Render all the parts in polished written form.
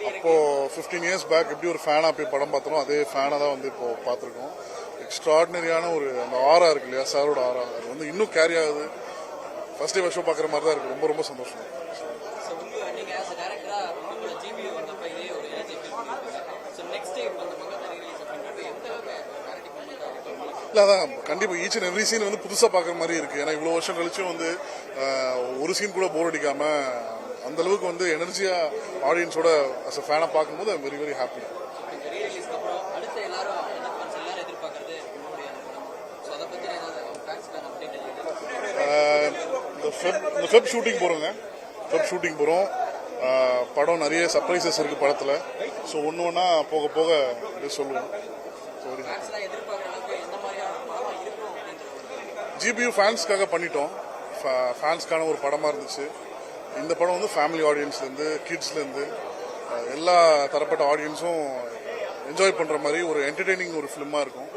அப்போது 15 years back எப்படி ஒரு ஃபேனாக போய் படம் பார்த்தோம் அதே ஃபேனாக தான் வந்து இப்போ பார்த்துருக்கோம். எக்ஸ்ட்ராடினரியான ஒரு அந்த ஆரா இருக்கு இல்லையா, சாரோட ஆரா, அது வந்து இன்னும் கேரி ஆகுது. ஃபர்ஸ்ட் டே ஷோ பார்க்குற மாதிரி தான் இருக்குது. ரொம்ப ரொம்ப சந்தோஷம். இல்லை அதான் கண்டிப்பாக ஈச் அண்ட் எவ்ரி சீன் வந்து புதுசாக பார்க்குற மாதிரி இருக்குது. ஏன்னா இவ்வளோ வருஷம் கழிச்சும் வந்து ஒரு சீன் கூட போர் அடிக்காமல் அந்த அளவுக்கு வந்து எனர்ஜியாக ஆடியன்ஸோட அஸ் அ ஃபேனாக பார்க்கும்போது ஐ வெரி வெரி ஹாப்பி. இந்த ஃபெப் ஷூட்டிங் போகிறோங்க. ஃபெப் ஷூட்டிங் போகிறோம். படம் நிறைய சர்ப்ரைசஸ் இருக்குது படத்தில். ஸோ ஒன்று ஒன்றா போக போக சொல்லுவோம். ஜிபியூ ஃபேன்ஸ்க்காக பண்ணிட்டோம். ஃபேன்ஸ்க்கான ஒரு படமாக இருந்துச்சு. இந்த படம் வந்து ஃபேமிலி ஆடியன்ஸ்லேருந்து கிட்ஸ்லேருந்து எல்லா தரப்பட்ட ஆடியன்ஸும் என்ஜாய் பண்ணுற மாதிரி ஒரு என்டர்டெய்னிங் ஒரு ஃபிலிமாக இருக்கும்.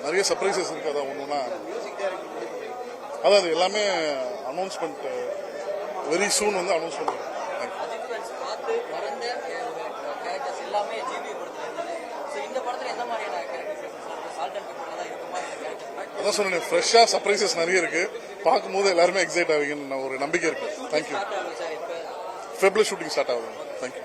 நிறைய சர்ப்ரைசஸ் இருக்குது. அதான் ஒன்று ஒன்றா அதான் அது எல்லாமே அனௌன்ஸ்மெண்ட் வெரி சூன் வந்து அனௌன்ஸ் பண்ணுறோம். அதான் சொன்னேன், ஃப்ரெஷ்ஷாக சர்ப்ரைசஸ் நிறைய இருக்குது. பார்க்கும்போது எல்லாருமே எக்ஸைட் ஆவீங்கன்னு ஒரு நம்பிக்கை இருக்குது. தேங்க்யூ. ஃபெப்ல ஷூட்டிங் ஸ்டார்ட் ஆகுது. தேங்க்யூ.